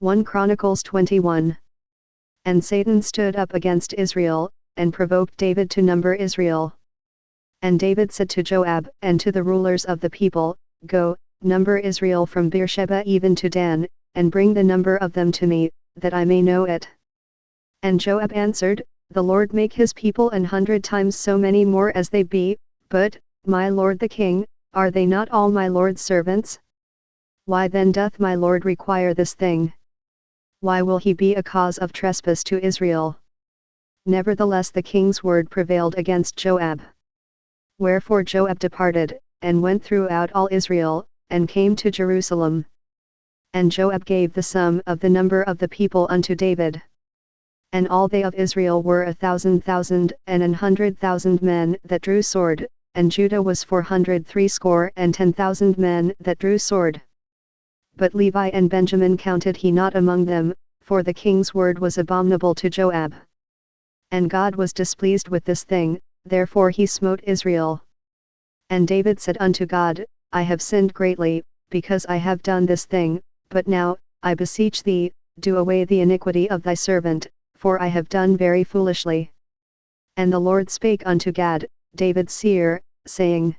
1 Chronicles 21. And Satan stood up against Israel, and provoked David to number Israel. And David said to Joab and to the rulers of the people, Go, number Israel from Beersheba even to Dan, and bring the number of them to me, that I may know it. And Joab answered, The Lord make his people 100 times so many more as they be, but, my lord the king, are they not all my lord's servants? Why then doth my lord require this thing? Why will he be a cause of trespass to Israel? Nevertheless the king's word prevailed against Joab. Wherefore Joab departed, and went throughout all Israel, and came to Jerusalem. And Joab gave the sum of the number of the people unto David. And all they of Israel were 1,000,000 and 100,000 men that drew sword, and Judah was 460,010 men that drew sword. But Levi and Benjamin counted he not among them, for the king's word was abominable to Joab. And God was displeased with this thing, therefore he smote Israel. And David said unto God, I have sinned greatly, because I have done this thing, but now, I beseech thee, do away the iniquity of thy servant, for I have done very foolishly. And the Lord spake unto Gad, David's seer, saying,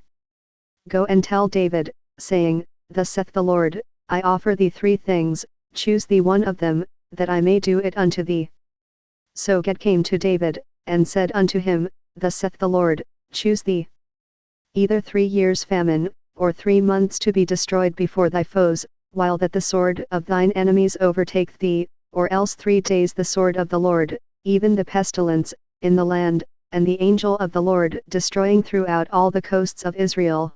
Go and tell David, saying, Thus saith the Lord, I offer thee 3 things, choose thee one of them, that I may do it unto thee. So Gad came to David, and said unto him, Thus saith the Lord, choose thee. Either 3 years' famine, or 3 months to be destroyed before thy foes, while that the sword of thine enemies overtake thee, or else 3 days the sword of the Lord, even the pestilence, in the land, and the angel of the Lord destroying throughout all the coasts of Israel.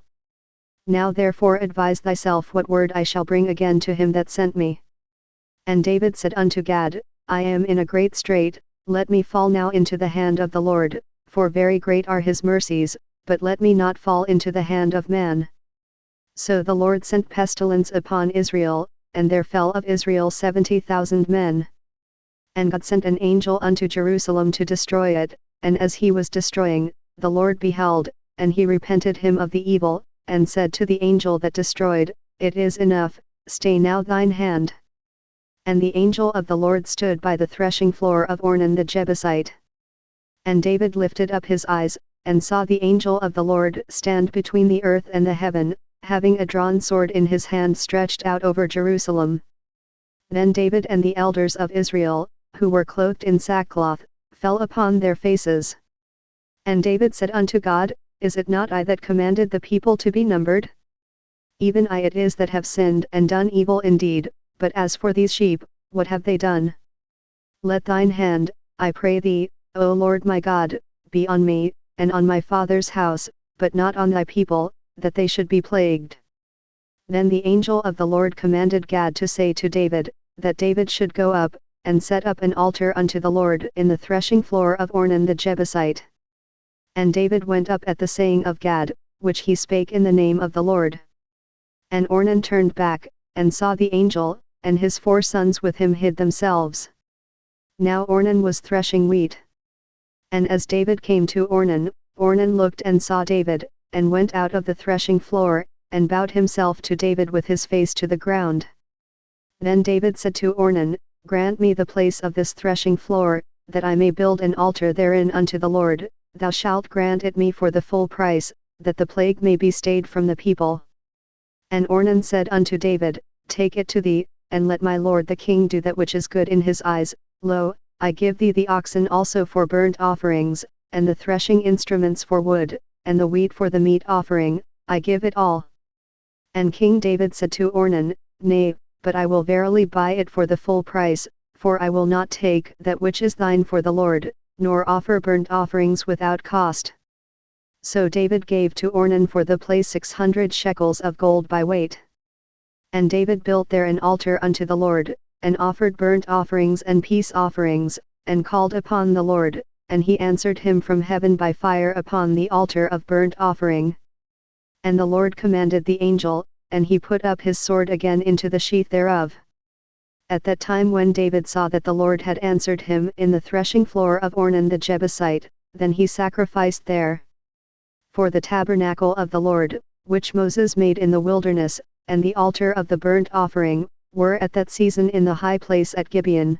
Now therefore advise thyself what word I shall bring again to him that sent me. And David said unto Gad, I am in a great strait, let me fall now into the hand of the Lord, for very great are his mercies, but let me not fall into the hand of man. So the Lord sent pestilence upon Israel, and there fell of Israel 70,000 men. And God sent an angel unto Jerusalem to destroy it, and as he was destroying, the Lord beheld, and he repented him of the evil, and said to the angel that destroyed, It is enough, stay now thine hand. And the angel of the Lord stood by the threshing floor of Ornan the Jebusite. And David lifted up his eyes, and saw the angel of the Lord stand between the earth and the heaven, having a drawn sword in his hand stretched out over Jerusalem. Then David and the elders of Israel, who were clothed in sackcloth, fell upon their faces. And David said unto God, Is it not I that commanded the people to be numbered? Even I it is that have sinned and done evil indeed, but as for these sheep, what have they done? Let thine hand, I pray thee, O Lord my God, be on me, and on my father's house, but not on thy people, that they should be plagued. Then the angel of the Lord commanded Gad to say to David, that David should go up, and set up an altar unto the Lord in the threshing floor of Ornan the Jebusite. And David went up at the saying of Gad, which he spake in the name of the Lord. And Ornan turned back, and saw the angel, and his 4 sons with him hid themselves. Now Ornan was threshing wheat. And as David came to Ornan, Ornan looked and saw David, and went out of the threshing floor, and bowed himself to David with his face to the ground. Then David said to Ornan, Grant me the place of this threshing floor, that I may build an altar therein unto the Lord, thou shalt grant it me for the full price, that the plague may be stayed from the people. And Ornan said unto David, Take it to thee, and let my lord the king do that which is good in his eyes. Lo, I give thee the oxen also for burnt offerings, and the threshing instruments for wood, and the wheat for the meat offering, I give it all. And King David said to Ornan, Nay, but I will verily buy it for the full price, for I will not take that which is thine for the Lord, nor offer burnt offerings without cost. So David gave to Ornan for the place 600 shekels of gold by weight. And David built there an altar unto the Lord, and offered burnt offerings and peace offerings, and called upon the Lord, and he answered him from heaven by fire upon the altar of burnt offering. And the Lord commanded the angel, and he put up his sword again into the sheath thereof. At that time when David saw that the Lord had answered him in the threshing floor of Ornan the Jebusite, then he sacrificed there. For the tabernacle of the Lord, which Moses made in the wilderness, and the altar of the burnt offering, were at that season in the high place at Gibeon.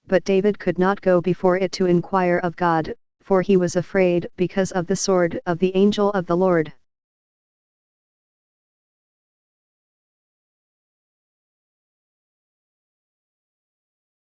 But David could not go before it to inquire of God, for he was afraid because of the sword of the angel of the Lord.